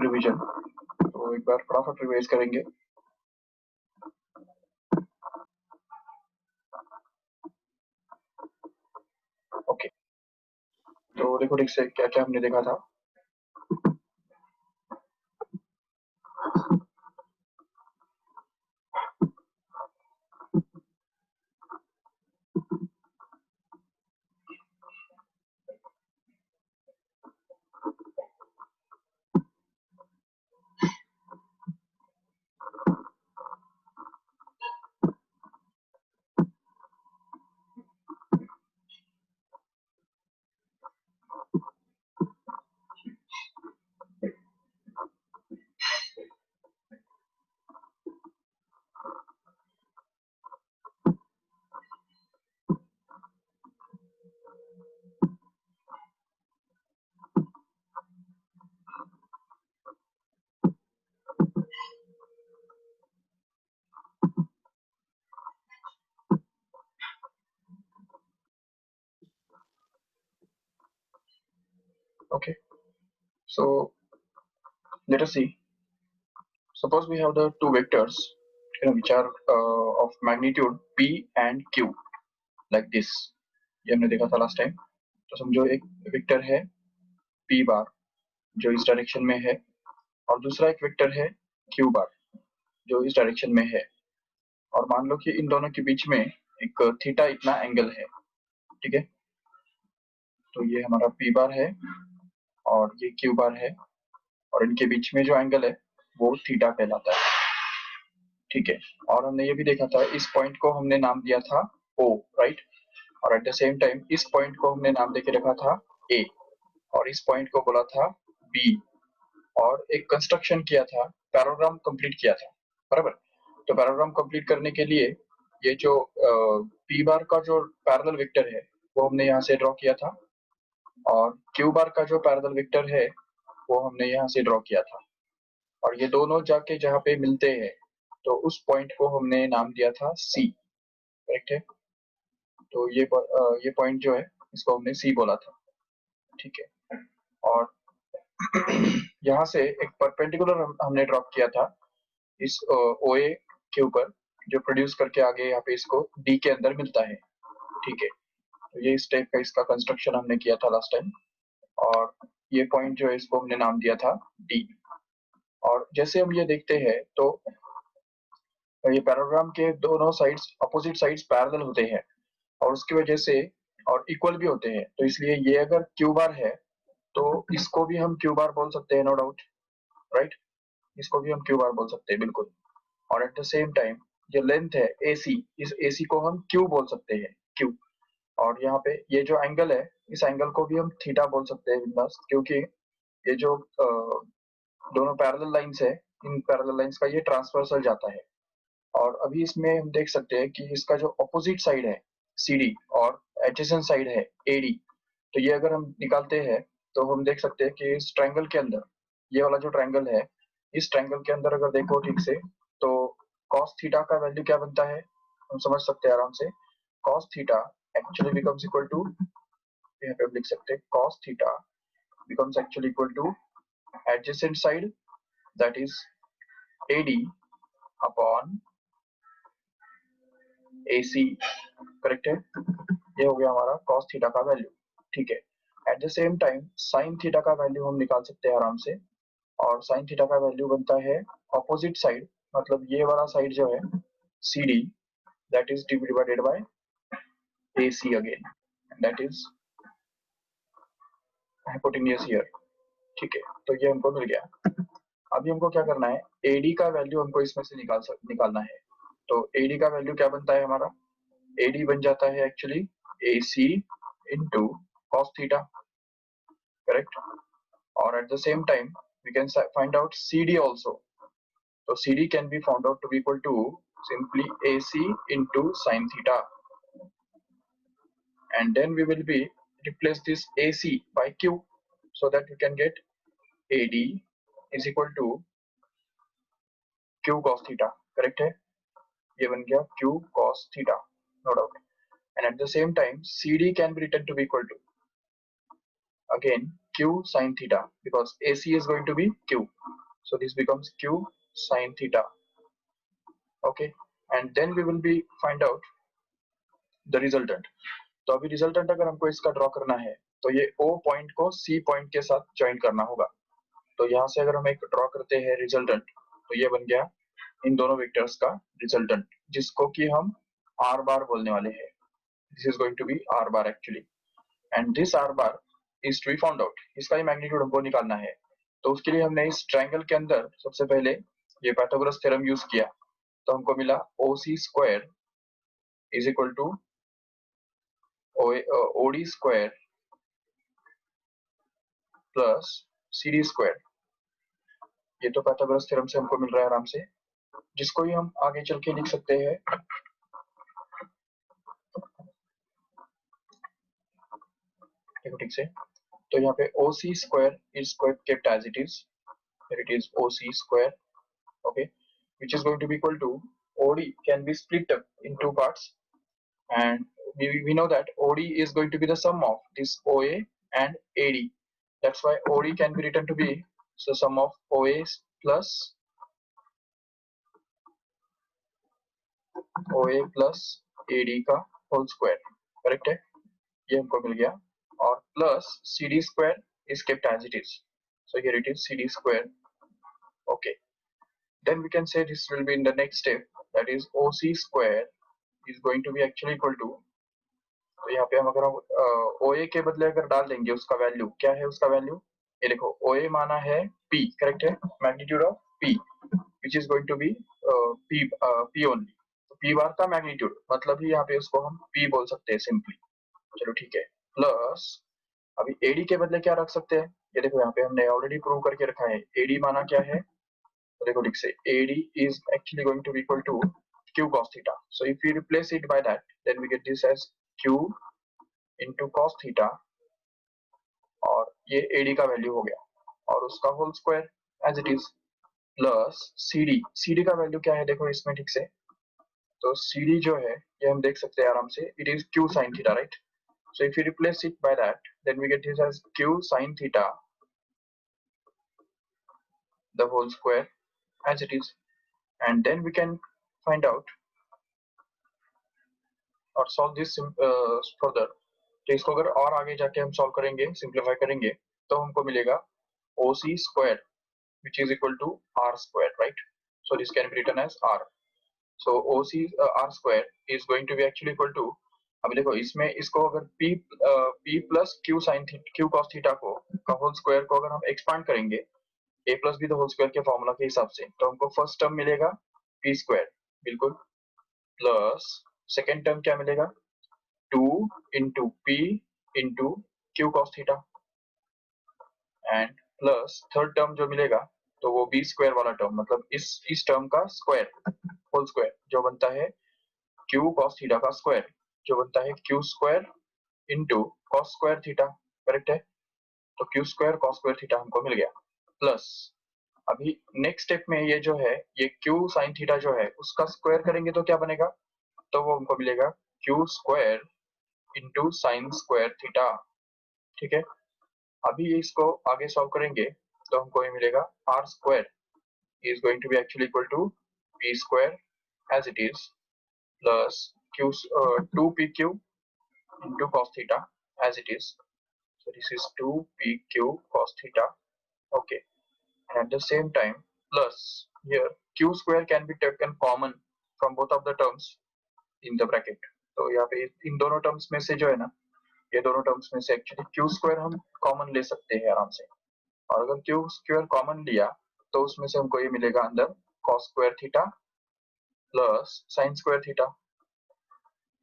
Revision, तो एक बार फटाफट रिवाइज करेंगे। ओके, तो देखो ठीक से क्या क्या हमने देखा था। Okay, so let us see. Suppose we have the two vectors, which are of magnitude p and q, like this. ये हमने देखा था लास्ट टाइम। तो समझो एक वेक्टर है p बार जो इस डायरेक्शन में है, और दूसरा एक वेक्टर है q बार जो इस डायरेक्शन में है, और मान लो कि इन दोनों के बीच में एक थीटा इतना एंगल है, ठीक है। तो ये हमारा p बार है और ये q बार है, और इनके बीच में जो एंगल है वो थीटा कहलाता है, ठीक है। और हमने ये भी देखा था, इस पॉइंट को हमने नाम दिया था O, राइट। और एट द सेम टाइम इस पॉइंट को हमने नाम देके रखा था A, और इस पॉइंट को बोला था B, और एक कंस्ट्रक्शन किया था, पैराग्राम कंप्लीट किया था, बराबर। तो पैराग्राम कंप्लीट करने के लिए ये जो P बार का जो पैरेलल वेक्टर है वो हमने यहाँ से ड्रॉ किया था, और Q बार का जो पैरेलल वेक्टर है वो हमने यहाँ से ड्रॉ किया था, और ये दोनों जाके जहाँ पे मिलते हैं तो उस पॉइंट को हमने नाम दिया था C, करेक्ट है। तो ये पॉइंट जो है इसको हमने C बोला था, ठीक है। और यहाँ से एक परपेंडिकुलर हमने ड्रॉप किया था इस OA के ऊपर, जो प्रोड्यूस करके आगे यहाँ पे इसको D के अंदर मिलता है, ठीक है। तो ये इस टाइप का इसका कंस्ट्रक्शन हमने किया था लास्ट टाइम, और ये पॉइंट जो है इसको हमने नाम दिया था D। और जैसे हम ये देखते हैं तो ये पैराग्राम के दोनों साइड्स, अपोजिट साइड्स पैरेलल होते हैं, और उसकी वजह से और इक्वल भी होते हैं, तो इसलिए ये अगर क्यू बार है तो इसको भी हम क्यू बार बोल सकते हैं, नो डाउट, राइट। इसको भी हम क्यू बार बोल सकते हैं, बिल्कुल। और एट द सेम टाइम जो लेंथ है AC, इस AC को हम क्यू बोल सकते हैं, क्यू। और यहाँ पे ये जो एंगल है, इस एंगल को भी हम थीटा बोल सकते हैं बिंदास, क्योंकि ये जो दोनों पैरेलल लाइंस है, इन पैरेलल लाइंस का ये ट्रांसवर्सल जाता है। और अभी इसमें हम देख सकते हैं कि इसका जो अपोजिट साइड है CD और एडजेसेंट साइड है AD, तो ये अगर हम निकालते हैं तो हम देख सकते हैं कि इस ट्रायंगल के अंदर, ये वाला जो ट्रायंगल है, इस ट्रायंगल के अंदर अगर देखो ठीक से तो cos थीटा का वैल्यू क्या बनता है, हम समझ सकते हैं आराम से। cos theta actually becomes equal to, यहाँ पे हम लिख सकते हैं cos theta becomes actually equal to adjacent side, that is AD upon AC, correct है। ये हो गया हमारा cos थीटा का वैल्यू, ठीक है। Eight the same time sin theta का वैल्यू हम निकाल सकते हैं आराम से, और sin थीटा का वैल्यू बनता है ऑपोजिट साइड, मतलब ये वाला साइड जो है CD, that is divided by AC again, that is hypotenuse here, ठीक है। तो ये हमको मिल गया। अभी हमको क्या करना है, AD का वैल्यू हमको इसमें से निकालना है। तो AD का वैल्यू क्या बनता है हमारा, AD बन जाता है actually AC into cos theta, correct. और at the same time we can find out CD also. So CD can be found out to be equal to simply AC into sin theta, and then we will be replace this AC by Q, so that we can get AD is equal to Q cos theta, correct है। ये बन गया Q cos theta, no doubt। And at the same time CD can be written to be equal to again q sin theta because AC is going to be q, so this becomes q sin theta. Okay, and then we will be find out the resultant. तो अभी resultant अगर हमको इसका draw करना है तो ये O point को C पॉइंट के साथ ज्वाइन करना होगा। तो यहाँ से अगर हम एक ड्रॉ करते हैं रिजल्टेंट, तो ये बन गया इन दोनों वेक्टर्स का रिजल्टेंट, जिसको कि हम R बार बोलने वाले हैं। This is going to be R bar actually, and this R bar is to be found out. इसका ही मैग्नीट्यूड हमको निकालना है, तो उसके लिए हमने इस ट्रायंगल के अंदर सबसे पहले ये पाइथागोरस थ्योरम यूज किया। तो हमको मिला OC square is equal to OD square plus CD square. ये तो पाइथागोरस थ्योरम से हमको मिल रहा है आराम से, जिसको ही हम आगे चल के लिख सकते हैं ठीक से। तो यहाँ पे OC square is kept as it is, here it is OC square, okay, which is going to be equal to OD can be split up in two parts, and we know that OD is going to be the sum of this OA and AD. That's why OD can be written to be the sum of OA plus AD का whole square, correct है, ये हमको मिल गया। और plus CD square is kept as it is, so here it is CD square, okay. Then we can say this will be in the next step, that is OC square is going to be actually equal to, तो यहाँ पे हम अगर OA के बदले अगर डाल देंगे उसका वैल्यू क्या है, उसका वैल्यू ये देखो OA माना है P, करेक्ट है, magnitude of P which is going to be P only, तो P बार का मैग्नीट्यूड मतलब ही यहाँ पे उसको हम P बोल सकते हैं सिंपली। चलो ठीक है, प्लस अभी AD के बदले क्या रख सकते हैं, ये देखो यहाँ पे हमने ऑलरेडी प्रूव करके रखा है। AD माना क्या है, तो देखो ठीक से AD is actually going to be equal to Q cos theta, so if we replace it by that then we get this as Q into cos theta, और ये AD का वैल्यू हो गया और उसका whole square as it is, plus CD का value क्या है देखो इसमें ठीक से, तो CD जो है ये हम देख सकते हैं आराम से, it is Q sin theta, right. So if we replace it by that, then we get this as Q sin theta, the whole square as it is, and then we can find out or solve this further। तो इसको अगर और आगे जाके हम solve करेंगे, simplify करेंगे, तो हमको मिलेगा OC square which is equal to R square, right? So this can be written as R. So OC R square is going to be actually equal to, अब देखो इसमें इसको अगर P plus Q sin Q cos theta को का whole square को अगर हम एक्सपांड करेंगे A plus B the whole square के फॉर्मूला के हिसाब से, तो हमको फर्स्ट टर्म मिलेगा P स्क्वायर बिल्कुल, प्लस सेकेंड टर्म क्या मिलेगा 2 into P into Q cos theta, and plus third term जो मिलेगा तो वो B स्क्वायर वाला टर्म, मतलब इस टर्म का स्क्वायर होल स्क्वायर जो बनता है Q cos थीटा का स्क्वायर, जो बनता है Q square into cos square theta, correct है। तो Q square cos square theta हमको मिल गया, प्लस अभी नेक्स्ट स्टेप में ये जो है ये Q sin थीटा जो है उसका स्क्वायर करेंगे तो क्या बनेगा, तो वो हमको मिलेगा Q square into sine square theta, ठीक है। अभी इसको आगे सॉल्व करेंगे तो हमको ये मिलेगा R square is going to be actually equal to P square as it is plus 2PQ into cos theta as it is, so this is 2PQ cos theta, okay, and at the same time plus here Q square can be taken common from both of the terms in the bracket, तो यहाँ पे इन दोनों terms में से जो है ना, ये दोनों टर्म्स में से एक्चुअली Q स्क्वायर हम कॉमन ले सकते हैं आराम से, और अगर Q स्क्वायर कॉमन लिया तो उसमें से हमको ये मिलेगा अंदर cos square theta plus sin square theta,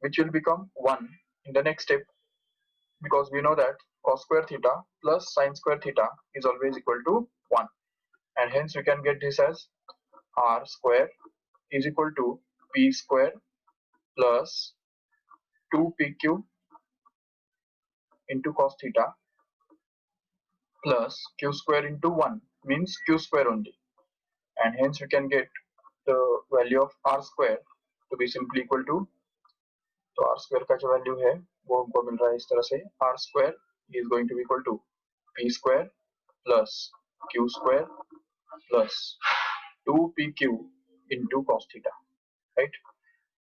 which will become 1 in the next step, because we know that cos square theta plus sin square theta is always equal to 1, and hence we can get this as R square is equal to P square plus 2PQ into cos theta plus Q square into 1 means Q square only, and hence we can get the value of R square to be simply equal to, तो R square का जो value है वो हमको मिल रहा है इस तरह से, R square is going to be equal to p square plus q square plus 2pq into cos theta, right?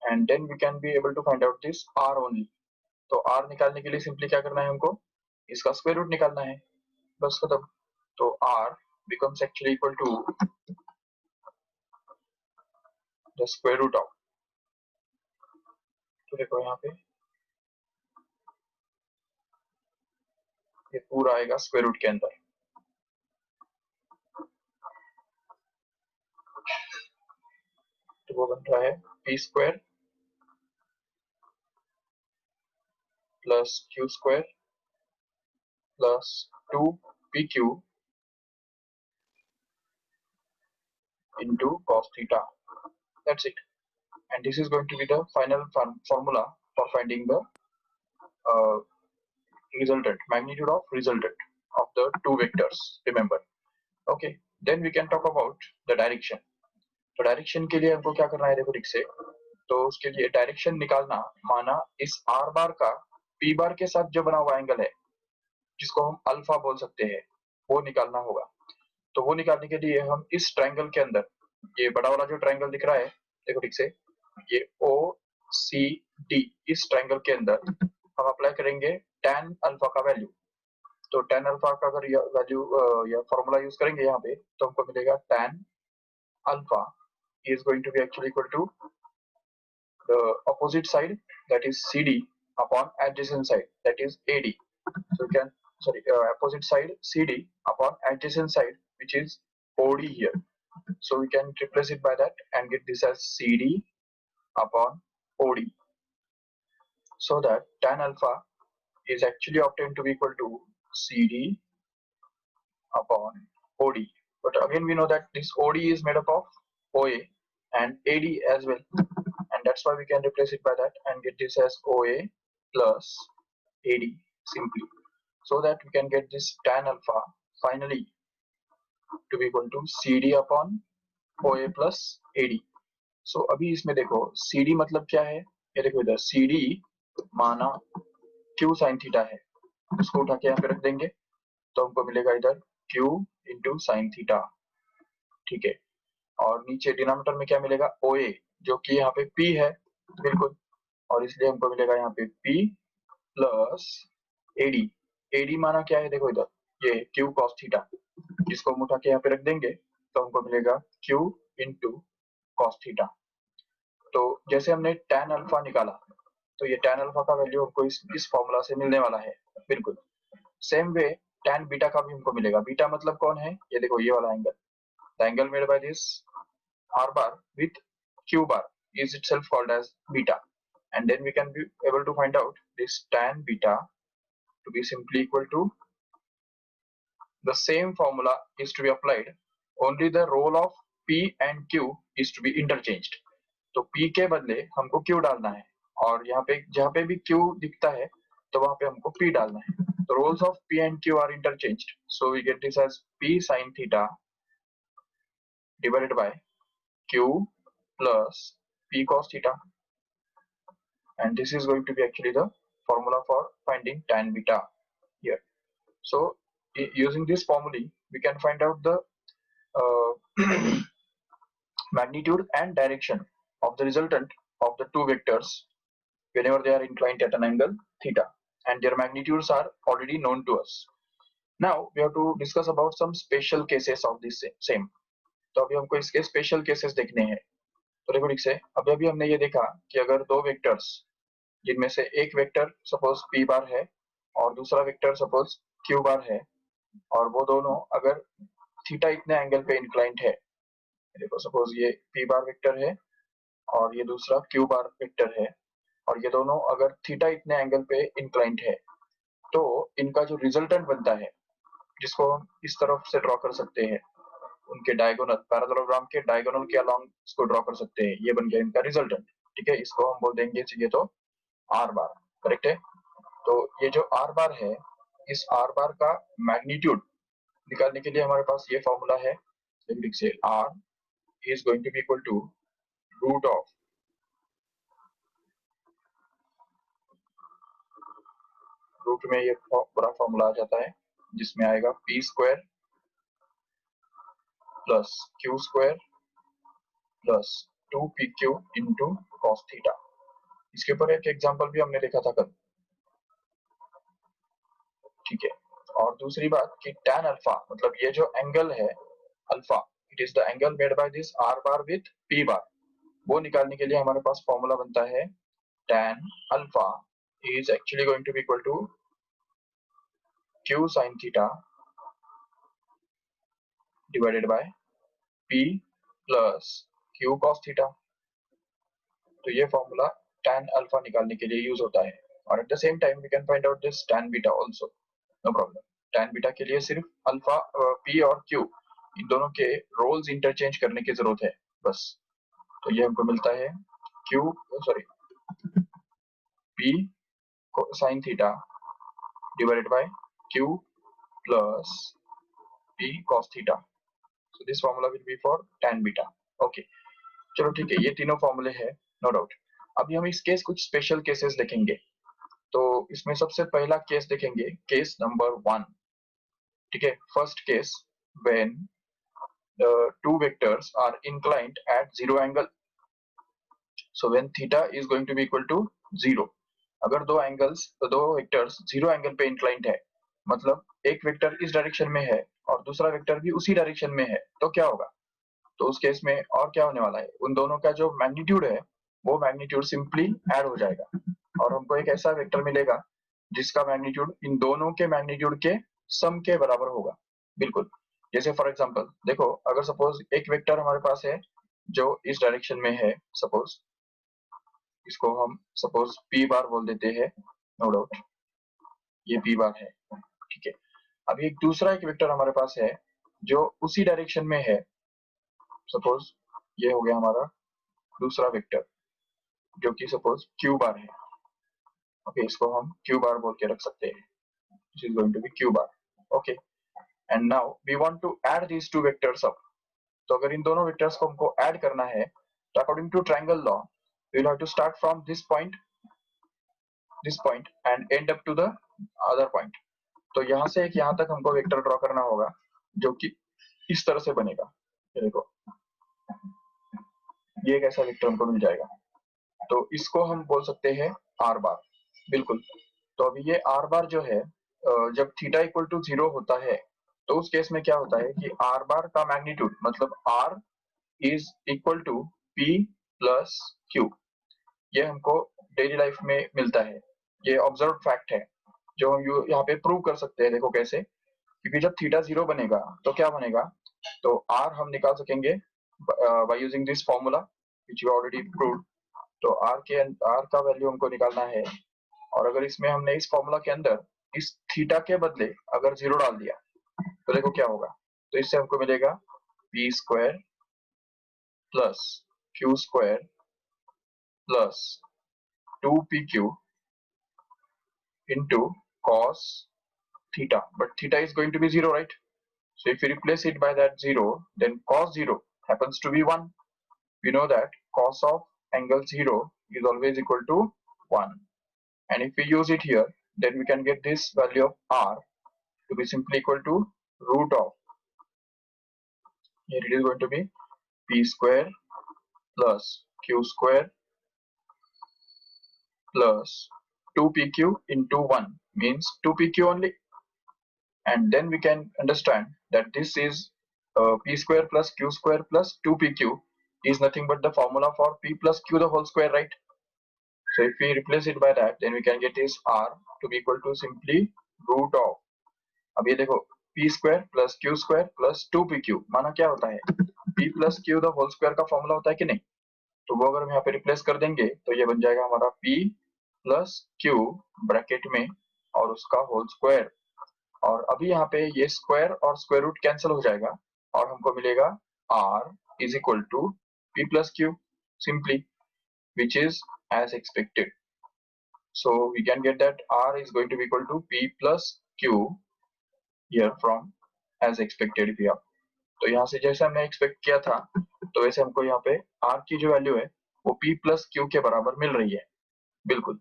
And then we can be able to find out this r only. तो r निकालने के लिए simply क्या करना है हमको, इसका square root निकालना है, बस खत्म। तो r becomes actually equal to the square root of, तो देखो यहाँ पे ये पूरा आएगा स्क्वायर रूट के अंदर। तो वो बन रहा है p square plus q square plus 2pq into cos theta. That's it. And this is going to be the final formula for finding the uh, resultant, magnitude of resultant of the two vectors, remember. Okay, then we can talk about the direction. तो direction के लिए हमको क्या करना है, देखो ठीक से, तो उसके लिए डायरेक्शन निकालना, माना इस आर बार का पी बार के साथ जो बना हुआ एंगल है जिसको हम अल्फा बोल सकते हैं, वो निकालना होगा। तो वो निकालने के लिए हम इस ट्रायंगल के अंदर, ये बड़ा वाला जो ट्रायंगल दिख रहा है, देखो ठीक से, ये ओ सी डी, इस ट्रायंगल के अंदर हम अप्लाई करेंगे tan अल्फा का वैल्यू। तो tan अल्फा का अगर वैल्यू या फॉर्मूला यूज करेंगे यहाँ पे, तो हमको मिलेगा tan alpha is going to be actually equal to the opposite side, that is CD, upon adjacent side, that is AD. So we can, sorry, opposite side CD upon adjacent side, which is OD here. So we can replace it by that and get this as CD upon OD, so that tan alpha is actually obtained to be equal to CD upon OD. But again we know that this OD is made up of OA and AD as well, and that's why we can replace it by that and get this as OA plus AD simply, so that we can get this tan alpha finally to be equal to CD upon OA plus AD. So अभी इसमें देखो CD मतलब क्या है, ये देखो इधर CD माना Q sin थीटा है, उसको उठा के यहाँ पे रख देंगे, तो हमको मिलेगा इधर Q इंटू साइन थीटा, ठीक है। और नीचे डिनोमिनेटर में क्या मिलेगा, OA, जो कि यहाँ पे P है, बिल्कुल, और इसलिए हमको मिलेगा यहाँ पे P प्लस AD। AD माना क्या है, देखो इधर ये Q cos थीटा, जिसको हम उठा के यहाँ पे रख देंगे, तो हमको मिलेगा Q इंटू cos थीटा। तो जैसे हमने tan अल्फा निकाला, तो ये tan अल्फा का वैल्यू हमको इस फॉर्मूला से मिलने वाला है, बिल्कुल। सेम वे tan बीटा का भी हमको मिलेगा। बीटा मतलब कौन है, ये देखो ये वाला angle, the angle made by this r bar with q bar is itself called as beta, and then we can be able to find out this tan beta to be simply equal to, the same formula is to be applied, only the role of p and q is to be interchanged. तो p के बदले हमको q डालना है, और यहाँ पे जहाँ पे भी q दिखता है तो वहां पे हमको p डालना है। तो roles of p and q are interchanged, so we get this as p sin theta divided by q plus p cos theta, and this is going to be actually the formula for finding tan beta here. So using this formula we can find out the magnitude and direction of the resultant of the two vectors whenever they are inclined at an angle theta, and their magnitudes are already known to us. Now we have to discuss about some special cases of this same. तो अभी हमको इसके special cases देखने हैं। तो देखो ठीक से, अभी अभी हमने ये देखा कि अगर दो वेक्टर्स, जिनमें से एक वेक्टर सपोज p बार है और दूसरा वेक्टर सपोज q बार है, और वो दोनों अगर थीटा इतने एंगल पे इंक्लाइंड है, देखो सपोज ये p बार वेक्टर है और ये दूसरा q बार वेक्टर है, और ये दोनों अगर थीटा इतने एंगल पे इंक्लाइंड है, तो इनका जो रिजल्टेंट बनता है, जिसको हम इस तरफ से ड्रॉ कर सकते हैं, उनके डायगोनल, पैरेललोग्राम के डायगोनल के अलोंग इसको ड्रॉ कर सकते हैं, ये बन गया इनका रिजल्टेंट, ठीक है। इसको हम बोल देंगे चाहिए तो आर बार, करेक्ट है। तो ये जो आर बार है, इस आर बार का मैग्नीट्यूड निकालने के लिए हमारे पास ये फॉर्मूला है, लिख से R is going to be equal to root of, root में ये पूरा फॉर्मूला आ जाता है, जिसमें आएगा P square plus Q square plus 2pq into cos theta. इसके ऊपर एक एग्जांपल भी हमने देखा था कल, ठीक है। और दूसरी बात कि tan अल्फा मतलब ये जो एंगल है alpha, it is the angle made by this r bar with p बार, वो निकालने के लिए हमारे पास फॉर्मूला बनता है tan alpha is actually going to be equal to q sin theta divided by p plus q cos theta। तो ये formula tan alpha निकालने के लिए यूज होता है। और at the same time we can find out this tan beta also, no problem. tan beta के लिए सिर्फ अल्फा p और q इन दोनों के रोल्स इंटरचेंज करने की जरूरत है बस। तो ये हमको मिलता है p sin theta divided by q plus p cos theta. So this formula will be for tan beta. Okay, चलो ठीक है, ये तीनों फॉर्मूले हैं, नो डाउट। अभी हम इस केस कुछ स्पेशल केसेस देखेंगे। तो इसमें सबसे पहला केस देखेंगे, केस नंबर 1, ठीक है। First case when the two vectors are inclined at zero angle, so when theta is going to be equal to 0। अगर दो वेक्टर्स जीरो एंगल पे इंक्लाइंड है, मतलब एक वेक्टर इस डायरेक्शन में है और दूसरा वेक्टर भी उसी डायरेक्शन में है, तो क्या होगा? तो उस केस में और क्या होने वाला है, उन दोनों का जो मैग्नीट्यूड है वो मैग्नीट्यूड सिंपली ऐड हो जाएगा और हमको एक ऐसा वेक्टर मिलेगा जिसका मैग्नीट्यूड इन दोनों के मैग्नीट्यूड के सम के बराबर होगा। बिल्कुल, जैसे फॉर एग्जांपल देखो, अगर सपोज एक वेक्टर हमारे पास है जो इस डायरेक्शन में है, सपोज इसको हम सपोज p बार बोल देते हैं, नो डाउट ये p बार है, ठीक है। अभी एक वेक्टर हमारे पास है जो उसी डायरेक्शन में है, सपोज ये हो गया हमारा दूसरा वेक्टर जो कि सपोज q बार है। ओके, इसको हम q बार बोल के रख सकते हैं, this is going to be q bar. Okay, and now we want to add these two vectors up. तो अगर इन दोनों वेक्टर्स को हमको ऐड करना है, तो according to triangle law we will have to start from this point and end up to the other point. तो यहाँ से एक यहाँ तक हमको वेक्टर ड्रॉ करना होगा जो कि इस तरह से बनेगा। ये देखो, ये एक ऐसा वेक्टर हमको मिल जाएगा, तो इसको हम बोल सकते हैं r बार। बिल्कुल, तो अभी ये r बार जो है, जब थीटा इक्वल टू 0 होता है तो उस केस में क्या होता है कि r बार का मैग्नीट्यूड मतलब r is equal to p plus q। ये हमको डेली लाइफ में मिलता है, ये ऑब्जर्व फैक्ट है जो हम यहाँ पे प्रूव कर सकते हैं। देखो कैसे, क्योंकि जब थीटा 0 बनेगा तो क्या बनेगा, तो r हम निकाल सकेंगे by using this formula which we already proved. तो r का वैल्यू हमको निकालना है, और अगर इसमें हमने इस फॉर्मूला के अंदर इस थीटा के बदले अगर 0 डाल दिया तो देखो क्या होगा। तो इससे हमको मिलेगा p square plus q square plus 2pq into cos theta, but theta is going to be 0, right? So if we replace it by that 0, then cos 0 happens to be 1. We know that cos of angle 0 is always equal to 1, and if we use it here, then we can get this value of r to be simply equal to root of, here it is going to be p square plus q square plus 2pq into 1 means 2pq only, and then we can understand that this is p square plus q square plus 2pq is nothing but the formula for p plus q the whole square, right? So if we replace it by that, then we can get this r to be equal to simply root of, अब ये देखो p square plus q square plus 2pq माना क्या होता है, p plus q the whole square का formula होता है कि नहीं? तो वो अगर हम यहाँ पे रिप्लेस कर देंगे तो ये बन जाएगा हमारा p plus q ब्रैकेट में और उसका होल स्क्वायर, और अभी यहाँ पे ये स्क्वायर और स्क्वायर रूट कैंसिल हो जाएगा और हमको मिलेगा r is equal to p plus Q simply, which is as expected. So we can get that r is going to be equal to p plus Q here from as expected भी। आप तो यहाँ से जैसे हमने expect किया था तो वैसे हमको यहाँ पे r की जो वैल्यू है वो p प्लस क्यू के बराबर मिल रही है, बिल्कुल।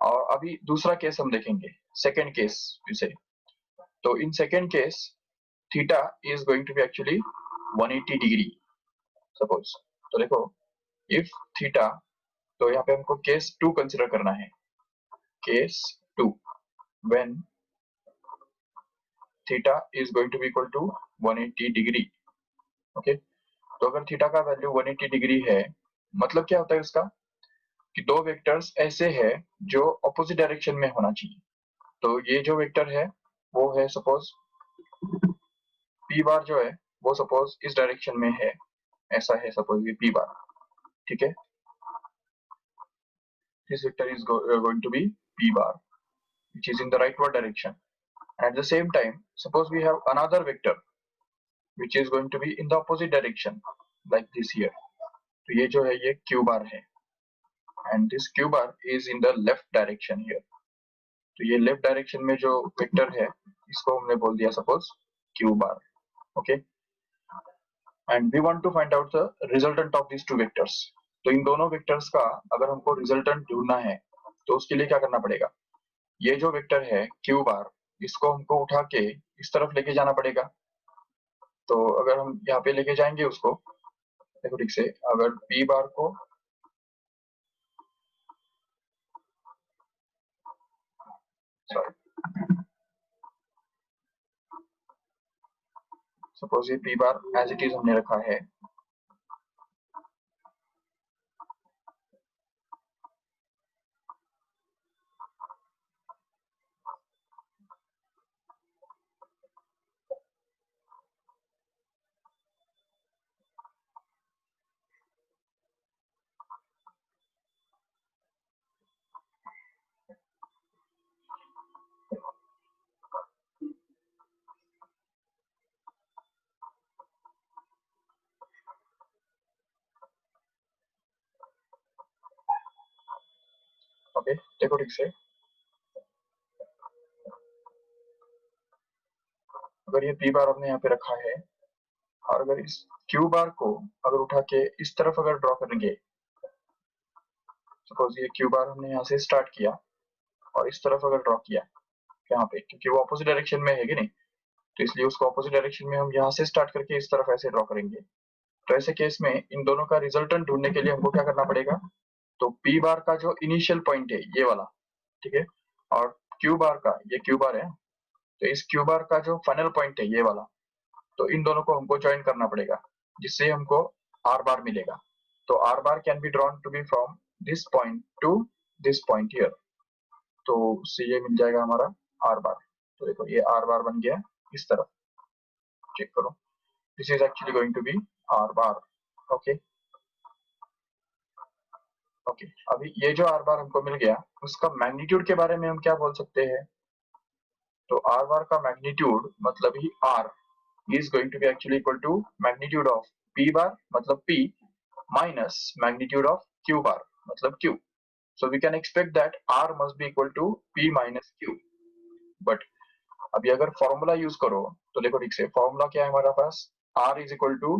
और अभी दूसरा केस हम देखेंगे, सेकेंड केस इसे। तो in second case theta is going to be actually 180 degree suppose. तो देखो इफ थीटा, तो यहाँ पे हमको केस 2 कंसिडर करना है। Case 2 when theta is going to be equal to 180 degree. Okay, तो अगर थीटा का वैल्यू 180 डिग्री है, मतलब क्या होता है इसका कि दो वेक्टर्स ऐसे हैं जो ऑपोजिट डायरेक्शन में होना चाहिए। तो ये जो वेक्टर है वो है सपोज p बार जो है वो सपोज इस डायरेक्शन में है, ऐसा है सपोज ये p बार, ठीक है। This vector is going to be p bar which is in the rightward direction, and at the same time suppose we have another vector which is going to be in the opposite direction like this here। तो ये जो है ये q बार है and this q bar is in the left direction here। तो ये left direction में जो वेक्टर है इसको हमने बोल दिया suppose q bar. Okay, and we want to find out the resultant of this two vectors. तो इन दोनों वेक्टर्स का अगर हमको रिजल्टेंट ढूंढना है तो उसके लिए क्या करना पड़ेगा, ये जो वेक्टर है q बार इसको हमको उठा के इस तरफ लेके जाना पड़ेगा। तो अगर हम यहाँ पे लेके जाएंगे उसको, देखो ठीक से, अगर p बार को सपोज ये p bar as it is हमने रखा है। ओके, देखो ठीक से, अगर ये p बार हमने यहाँ पे रखा है और अगर इस q बार को अगर उठा के इस तरफ अगर ड्रॉ करेंगे, सपोज ये q बार हमने यहाँ से स्टार्ट किया और इस तरफ अगर ड्रॉ किया यहाँ पे, क्योंकि वो ऑपोजिट डायरेक्शन में है कि नहीं, तो इसलिए उसको ऑपोजिट डायरेक्शन में हम यहाँ से स्टार्ट करके इस तरफ ऐसे ड्रॉ करेंगे। तो ऐसे केस में इन दोनों का रिजल्टेंट ढूंढने के लिए हमको क्या करना पड़ेगा, तो p बार का जो इनिशियल पॉइंट है ये वाला, ठीक है, और q बार का, ये q बार है, तो इस q बार का जो फाइनल पॉइंट है ये वाला, तो इन दोनों को हमको ज्वाइन करना पड़ेगा जिससे हमको r बार मिलेगा। तो r bar can be drawn to be from this point to this point here. तो उससे ये मिल जाएगा हमारा r बार। तो देखो ये r बार बन गया इस तरफ, चेक करो, this is actually going to be r bar. Okay okay, अभी ये जो r बार हमको मिल गया उसका मैग्नीट्यूड के बारे में हम क्या बोल सकते हैं, तो r बार का मैग्नीट्यूड मतलब ही r is going to be actually equal to magnitude of p bar मतलब p minus magnitude of q bar मतलब q। So we can expect that r must be equal to p minus q। But अभी अगर formula use करो तो देखो ठीक से, formula क्या है हमारे पास, r is equal to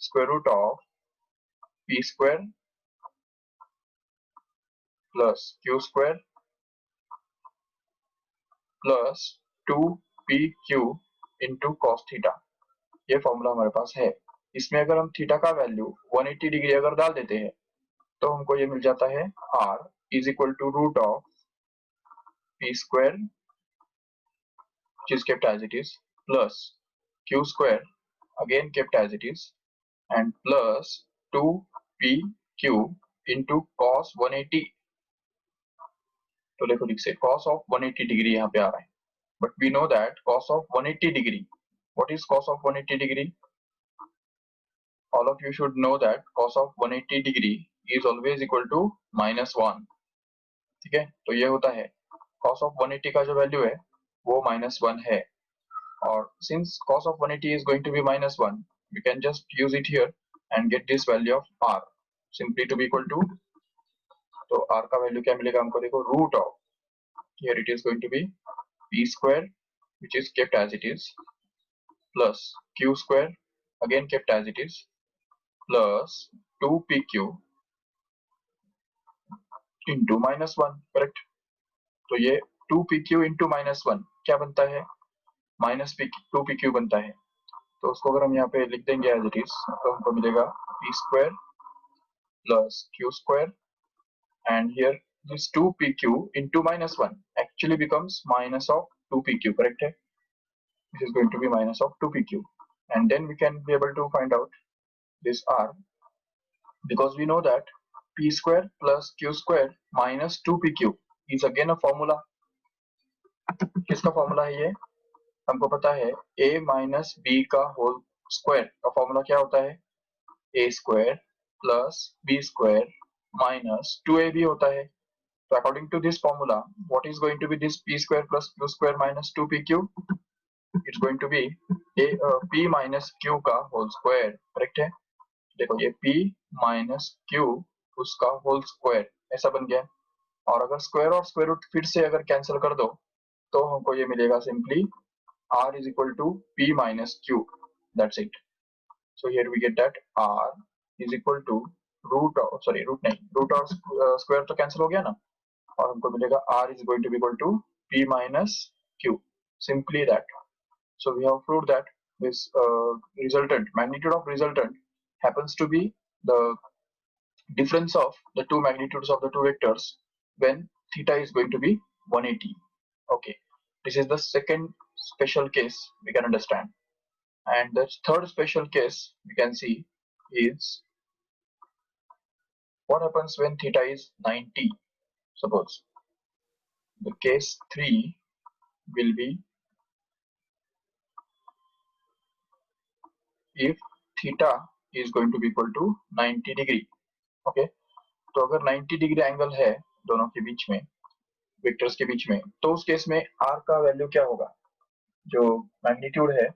square root of p square plus q square plus 2pq into cos theta। ये फॉर्मूला हमारे पास है। इसमें अगर हम थीटा का वैल्यू 180 डिग्री अगर डाल देते हैं तो हमको ये मिल जाता है r is equal to root of p square which is kept as it is plus q square again kept as it is and plus 2pq into cos 180। तो देखो ठीक से cos of 180 डिग्री यहाँ पे आ रहा है, but we know that cos of 180 degree, what is cos of 180 degree, all of you should know that cos of 180 degree is always equal to -1। ठीक है, तो ये होता है cos of 180 का जो वैल्यू है वो -1 है, और since cos of 180 is going to be -1, you can just use it here and get this value of r simply to be equal to, तो r का वैल्यू क्या मिलेगा हमको, देखो root of, here it is going to be p square which is kept as it is plus q square again kept as it is plus 2pq into -1, correct. तो ये 2pq into -1 क्या बनता है, minus P 2pq बनता है। तो उसको अगर हम यहाँ पे लिख देंगे एज इट इज, तो हमको मिलेगा p square plus q square, and here this 2pq into minus 1 actually becomes minus of 2pq, correct है? This is going to be minus of 2pq, and then we can be able to find out this r, because we know that p square plus q square minus 2pq is again a formula. किसका formula है ये? हमको पता है a minus B का whole square का formula क्या होता है? a square plus b square minus 2ab होता है। So according to this formula, what is going to be this p square plus q square minus 2pq? It's going to be p minus q का whole square, correct है? देखो ये p minus q उसका whole square ऐसा बन गया। और अगर स्क्वायर और स्क्वायर रूट फिर से अगर कैंसिल कर दो तो हमको ये मिलेगा simply r is equal to p minus q, that's it. So here we get that r is equal to root और स्क्वायर तो कैंसिल हो गया ना, और हमको मिलेगा r is going to be equal to p minus q, simply that. So we have proved that this magnitude of resultant happens to be the difference of the two magnitudes of the two vectors when theta is going to be 180. Okay, this is the second special case we can understand, and the third special case we can see is what happens when theta is 90. Suppose the case 3 will be if theta is going to be equal to 90 degree. Okay, तो अगर 90 degree angle है दोनों के बीच में, vectors के बीच में, तो उस केस में r का वैल्यू क्या होगा? जो मैग्नीट्यूड है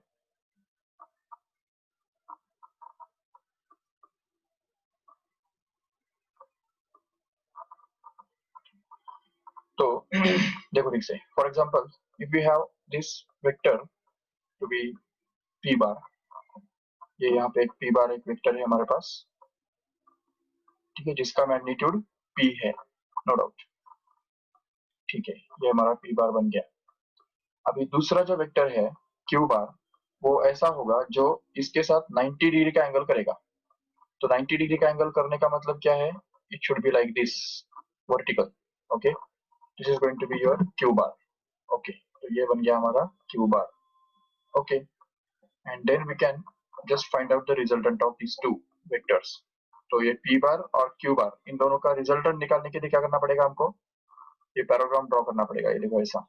तो देखो ठीक से, for example if we have this vector to be p bar, ये यहाँ पे एक p बार एक वेक्टर है हमारे पास, ठीक है, जिसका मैग्नीट्यूड p है, नो डाउट, ठीक है, ये हमारा p बार बन गया। अभी दूसरा जो वेक्टर है q बार, वो ऐसा होगा जो इसके साथ 90 डिग्री का एंगल करेगा। तो 90 डिग्री का एंगल करने का मतलब क्या है? It should be like this, vertical. Okay, this is going to be your q bar. Okay, तो ये बन गया हमारा q bar. Okay, and then we can just find out the resultant of these two vectors. तो ये p बार और q बार, इन दोनों का रिजल्टेंट निकालने के लिए क्या करना पड़ेगा हमको? ये पैराग्राम ड्रॉ करना पड़ेगा। ये देखो ऐसा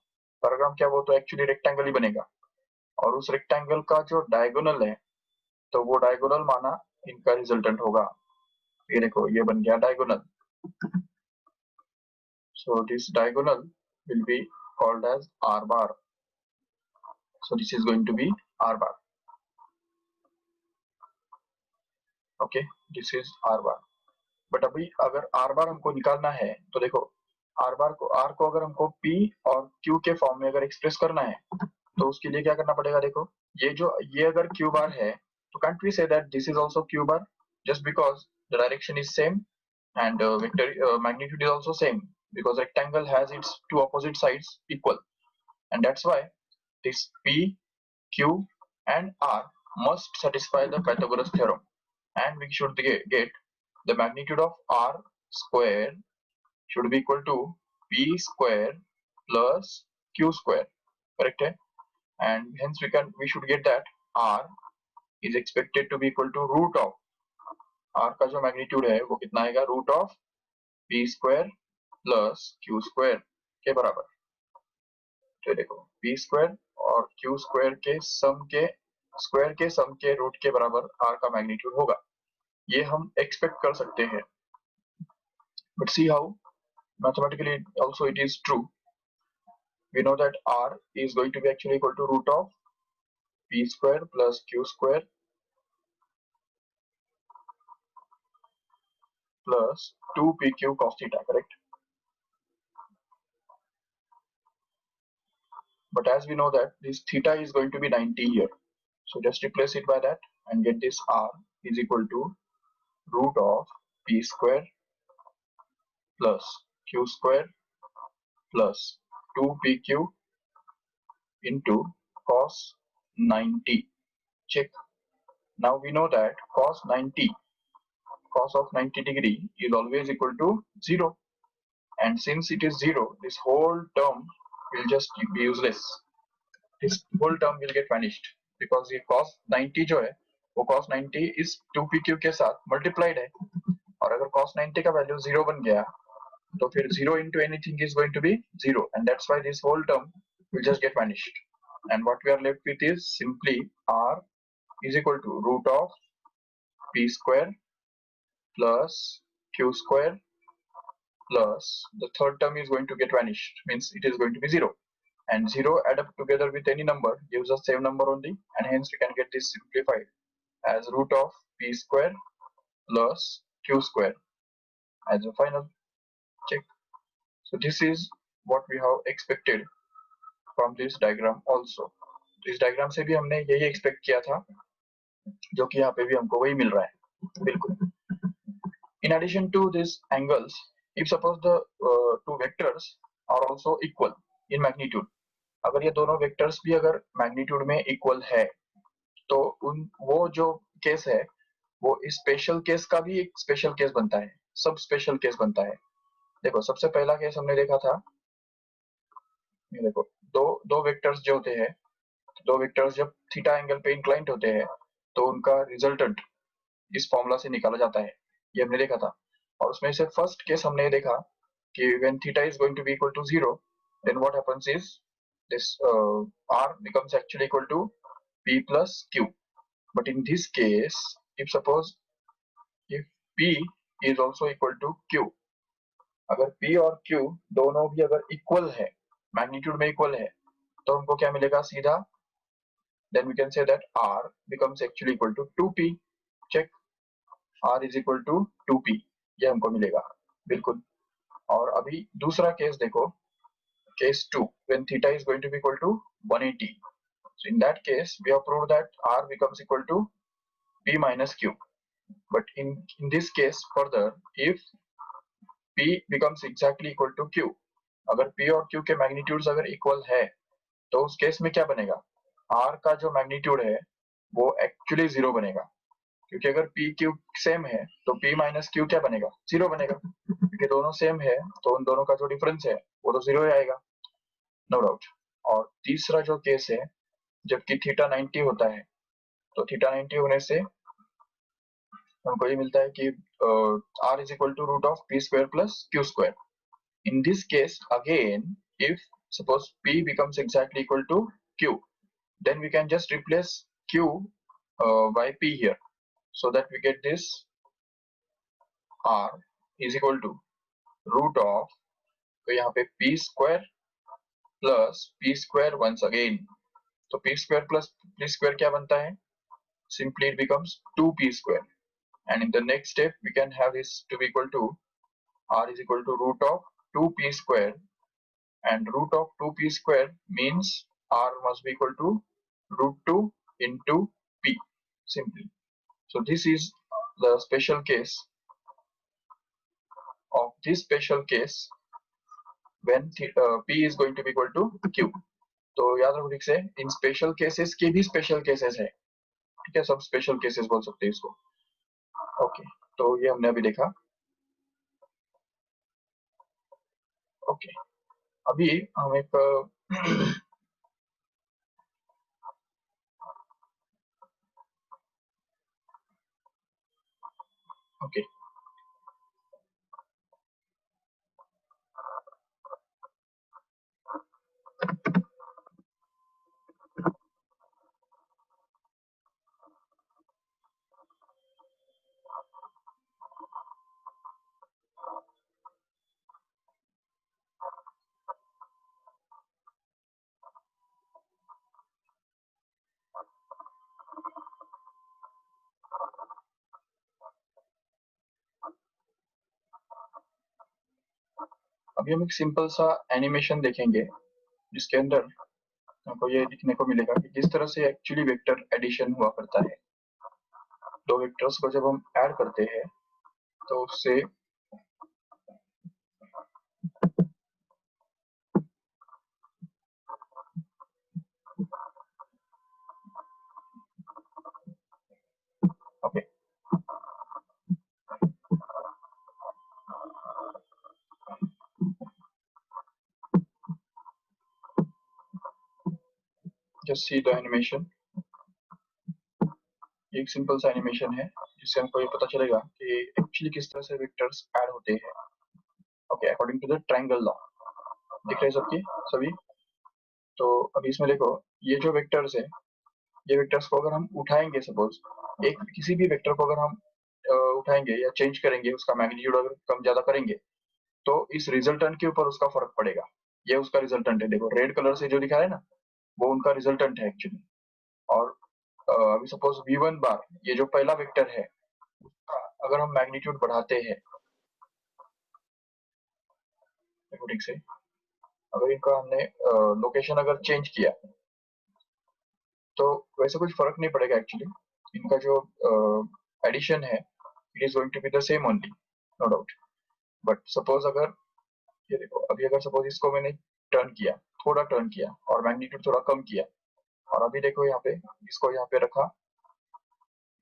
पैराग्राम, क्या वो तो एक्चुअली रेक्टेंगल ही बनेगा, और उस रेक्टेंगल का जो डायगोनल है तो वो डायगोनल माना इनका रिजल्टेंट होगा। ये देखो ये बन गया diagonal. So this diagonal will be called as r bar. So this is going to be r bar. Okay, this is r bar. But अभी अगर r bar हमको निकालना है तो देखो r को अगर हमको p और q के फॉर्म में अगर एक्सप्रेस करना है तो उसके लिए क्या करना पड़ेगा? देखो ये अगर q bar है तो can't we say that this is also q bar, just because the direction is same and vector magnitude is also same, because rectangle has its two opposite sides equal, and that's why this p, q and r must satisfy the Pythagoras theorem, and we should get the magnitude of r square should be equal to p square plus q square, correct है? And hence we should get that r is expected to be equal to root of r का जो magnitude है वो कितना आएगा? Root of p square plus q square के बराबर। तो देखो p स्क्वायर और q स्क्वायर के सम के रूट के बराबर r का मैग्नीट्यूड होगा, ये हम एक्सपेक्ट कर सकते हैं। But see how mathematically also it is true. We know that r is going to be actually equal to root of p square plus q square plus 2pq cos theta, correct? But as we know that this theta is going to be 90 here, so just replace it by that and get this r is equal to root of p square plus q square plus 2pq into cos 90. Check. Now we know that cos of 90 degree is always equal to 0, and since it is 0, this whole term will just be useless. This whole term will get vanished because ये cos 90 जो है वो cos 90 इस 2pq के साथ multiplied है, और अगर cos 90 का वैल्यू 0 बन गया तो फिर 0 into anything is going to be 0, and that's why this whole term will just get vanished, and what we are left with is simply r is equal to root of p square plus q square plus the third term is going to get vanished, means it is going to be 0, and 0 add up together with any number gives us same number only, and hence we can get this simplified as root of p square plus q square as a final. Check. So this is what we have expected from this diagram also. तो इस diagram से भी हमने यही expect किया था, जो कि यहाँ पे भी हमको वही मिल रहा है बिल्कुल. In addition to these angles, if suppose the two vectors are also equal in magnitude, अगर ये दोनों वेक्टर्स भी अगर मैग्नीट्यूड में इक्वल है तो वो जो केस है वो इस स्पेशल केस का भी एक स्पेशल केस बनता है, सब स्पेशल केस बनता है. देखो सबसे पहला केस हमने देखा था, ये देखो दो दो वेक्टर्स जो होते हैं, दो वेक्टर्स जब थीटा एंगल पे इंक्लाइंट होते हैं तो उनका रिजल्टेंट इस फॉर्मूला से निकाला जाता है, ये हमने देखा था. और उसमें से फर्स्ट केस हमने देखा कि when theta is going to be equal to 0, then what happens is this r becomes actually equal to p plus q. But in this case, if suppose if p is also equal to q, अगर p और q दोनों भी अगर equal है, magnitude में equal है, तो हमको क्या मिलेगा सीधा, then we can say that r becomes actually equal to 2p. check. r is equal to 2p, ये हमको मिलेगा बिल्कुल. और अभी दूसरा केस देखो, case 2, when theta is going to be equal to 180. So in that case, we have proved that r becomes equal to p minus q. But in this case further, if p becomes exactly equal to q, अगर p और q के magnitudes अगर equal है तो उस case में क्या बनेगा, r का जो मैग्नीट्यूड है वो एक्चुअली 0 बनेगा, क्योंकि अगर p q सेम है तो p माइनस q क्या बनेगा, 0 बनेगा, क्योंकि दोनों सेम है तो उन दोनों का जो डिफरेंस है वो तो 0 ही आएगा, नो डाउट. और तीसरा जो केस है, जबकि थीटा 90 होता है, तो थीटा 90 होने से हमको ये मिलता है कि r is equal to root of p square plus q square. In this case again, if suppose p becomes exactly equal to q, then we can just replace q by p here, so that we get this r is equal to root of, तो यहाँ पे p square plus p square once again, तो p square plus p square क्या बनता है, simply it becomes 2p square, and in the next step we can have this to be equal to r is equal to root of 2p square, and root of 2p square means r must be equal to root 2 into p simply. So this is the special case of this special case when p is going to be equal to q. तो याद रखो ठीक से, इन special cases के भी special cases है, ठीक है, सब स्पेशल केसेस बोल सकते हैं इसको. ओके, तो ये हमने अभी देखा. ओके, अभी हम एक ओके, अभी हम एक सिंपल सा एनिमेशन देखेंगे जिसके अंदर हमको ये दिखने को मिलेगा कि किस तरह से एक्चुअली वेक्टर एडिशन हुआ करता है. दो वेक्टर्स को जब हम ऐड करते हैं तो उससे जस्ट सी द एनिमेशन। एक सिंपल सा एनिमेशन है जिससे हमको ये पता चलेगा कि एक्चुअली किस तरह से वेक्टर्स ऐड होते हैं। Okay, according to the triangle law. दिख रहे हैं सबकी सभी? तो अभी इसमें देखो, ये जो वेक्टर्स है, ये वेक्टर्स को अगर हम उठाएंगे, सपोज एक किसी भी वेक्टर को अगर हम उठाएंगे या चेंज करेंगे, उसका मैग्नीट्यूड अगर कम ज्यादा करेंगे, तो इस रिजल्टेंट के ऊपर उसका फर्क पड़ेगा। ये उसका रिजल्टेंट है, देखो रेड कलर से जो दिखा है ना, वो उनका रिजल्टेंट है एक्चुअली। और अभी सपोज v1 बार, ये जो पहला वेक्टर है, उसका अगर हम मैग्नीट्यूड बढ़ाते हैं, देखो ठीक से, अगर इनका हमने लोकेशन अगर चेंज किया, तो वैसे कुछ फर्क नहीं पड़ेगा एक्चुअली। इनका जो एडिशन है, it is going to be the same only, no doubt. But suppose अगर ये देखो, अभी अगर सपोज इसको मैंने टर्न किया, थोड़ा टर्न किया और मैग्नीट्यूड थोड़ा कम किया, और अभी देखो यहाँ पे, इसको यहाँ पे रखा,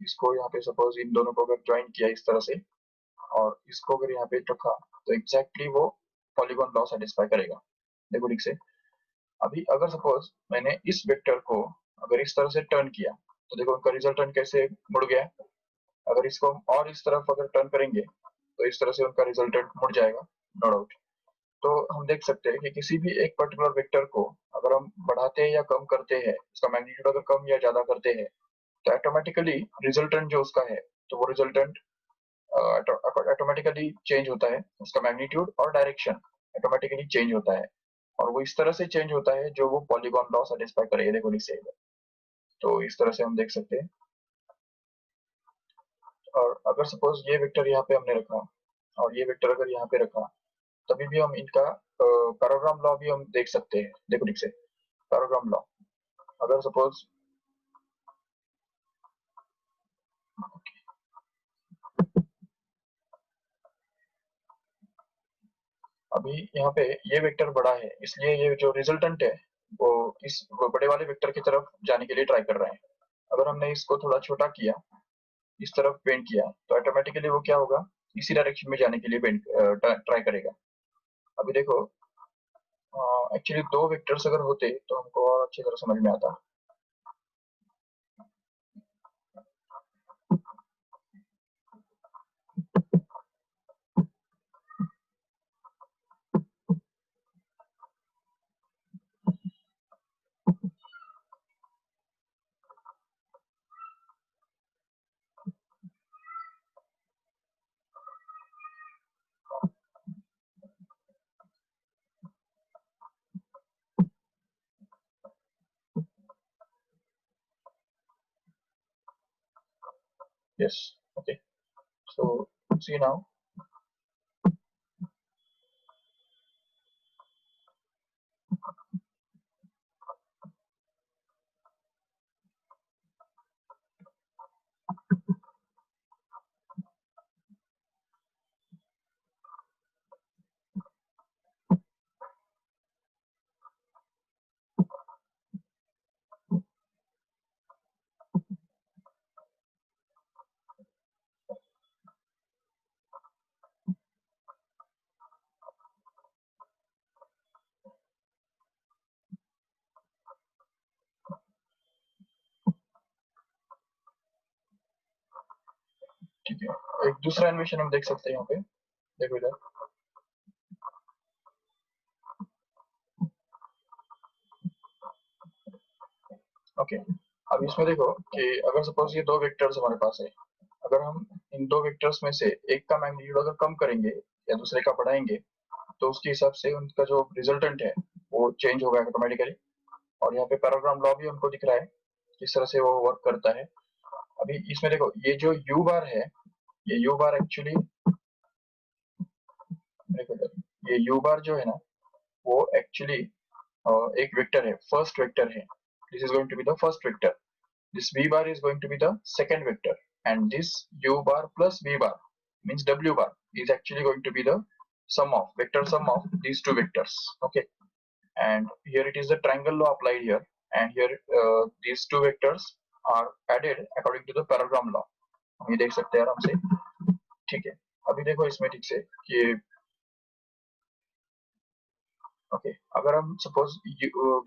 इसको यहाँ पे सपोज इन दोनों को अगर ज्वाइन किया इस तरह से, और इसको अगर यहाँ पे रखा, तो एग्जैक्टली वो पॉलीगॉन लॉ सेटिस्फाई करेगा। देखो ठीक से, अभी अगर सपोज मैंने इस वेक्टर को अगर इस तरह से टर्न किया, तो देखो उनका रिजल्टेंट कैसे मुड़ गया। अगर इसको हम और इस तरफ अगर टर्न करेंगे, तो इस तरह से उनका रिजल्टेंट मुड़ जाएगा, नो डाउट। तो हम देख सकते हैं कि किसी भी एक पर्टिकुलर वेक्टर को अगर हम बढ़ाते हैं या कम करते हैं, उसका मैग्नीट्यूड अगर कम या ज्यादा करते हैं, तो ऑटोमेटिकली रिजल्टेंट जो उसका है, तो वो रिजल्टेंट ऑटोमेटिकली चेंज होता है, उसका मैग्नीट्यूड और डायरेक्शन ऑटोमेटिकली चेंज होता है। और वो इस तरह से चेंज होता है जो वो पॉलीगॉन लॉ सेटिस्फाई करेगा। देखो इसे, तो इस तरह से हम देख सकते हैं। और अगर सपोज ये वेक्टर यहाँ पे हमने रखा और ये वेक्टर अगर यहाँ पे रखा, तभी भी हम इनका पैराग्राम लॉ भी हम देख सकते हैं। देखो ठीक से, पैराग्राम लॉ अगर सपोज, अभी यहाँ पे ये वेक्टर बड़ा है, इसलिए ये जो रिजल्टेंट है वो इस बड़े वाले वेक्टर की तरफ जाने के लिए ट्राई कर रहा है। अगर हमने इसको थोड़ा छोटा किया, इस तरफ पेंट किया, तो ऑटोमेटिकली वो क्या होगा, इसी डायरेक्शन में जाने के लिए पेंट ट्राई करेगा। अभी देखो, एक्चुअली दो वेक्टर्स अगर होते तो हमको और अच्छी तरह समझ में आता। यस, ओके, सो सी नाउ, ठीक है, एक दूसरा एनिमेशन हम देख सकते हैं यहाँ पे। देखो इधर, ओके। अब इसमें देखो कि अगर सपोज ये दो वेक्टर्स हमारे पास है, अगर हम इन दो वेक्टर्स में से एक का मैग्नीट्यूड अगर कम करेंगे या दूसरे का बढ़ाएंगे, तो उसके हिसाब से उनका जो रिजल्टेंट है वो चेंज होगा ऑटोमेटिकली। और यहाँ पे पैराग्राम लॉ भी हमको दिख रहा है किस तरह से वो वर्क करता है। अभी इसमें देखो, ये जो यू बार है, ये यू बार एक्चुअली, देखो इधर, ये यू बार जो है ना, वो एक्चुअली एक वेक्टर है, फर्स्ट वेक्टर है। This is going to be the first vector, this v bar is going to be the second vector, and this u bar plus v bar means w bar is actually going to be the sum of vector sum of these two vectors. Okay, and here it is the triangle law applied here, and here these two vectors are added according to the paragram law. हम ये देख सकते हैं आराम से। ठीक है, अभी देखो इसमें ठीक से कि ओके अगर हम सपोज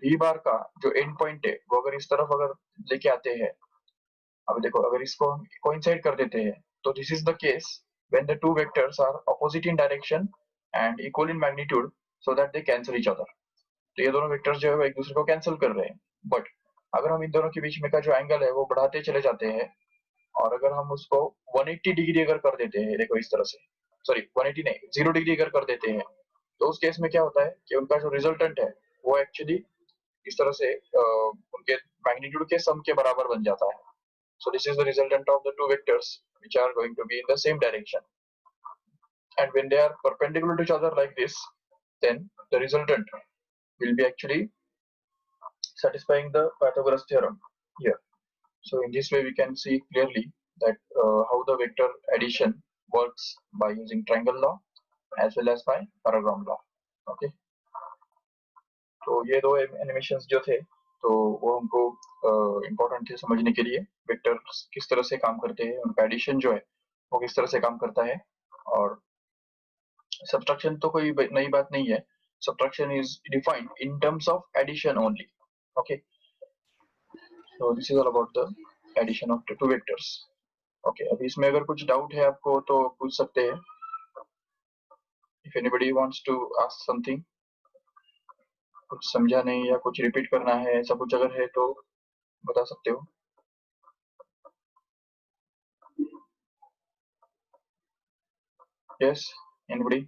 वी बार का जो एंड पॉइंट है वो अगर इस तरफ अगर लेके आते हैं, अब देखो अगर इसको हम कोइंसाइड कर देते हैं तो this is the case when the two vectors are opposite in direction and equal in magnitude so that they cancel each other. तो ये दोनों वेक्टर्स जो है वो एक दूसरे को कैंसिल कर रहे हैं, बट अगर हम इन दोनों के बीच में का जो एंगल है वो बढ़ाते चले जाते हैं और अगर हम उसको 180 डिग्री अगर कर देते हैं, देखो इस तरह से, सॉरी 180 नहीं 0 डिग्री अगर कर देते हैं, तो उस केस में क्या होता है कि उनका जो रिजल्टेंट है वो एक्चुअली इस तरह से उनके मैग्नीट्यूड के सम के बराबर बन जाता है। So this is the resultant of the two vectors which are going to be in the same direction. And when they are perpendicular to each other like this, then the resultant will be actually satisfying the Pythagoras theorem here. So in this way we can see clearly that how the vector addition works by using triangle law as well as by parallelogram law. Okay. तो ये दो animations जो थे तो वो हमको important थे समझने के लिए, वेक्टर्स किस तरह से काम करते हैं, उनका एडिशन जो है वो किस तरह से काम करता है। और सब्ट्रैक्शन तो कोई नई बात नहीं है, subtraction is defined in terms of addition only. Okay so this is all about the addition of two vectors. Okay अभी इसमें अगर कुछ डाउट है आपको तो पूछ सकते हैं, if anybody wants to ask something, कुछ समझा नहीं या कुछ रिपीट करना है ऐसा कुछ अगर है तो बता सकते हो। Yes anybody?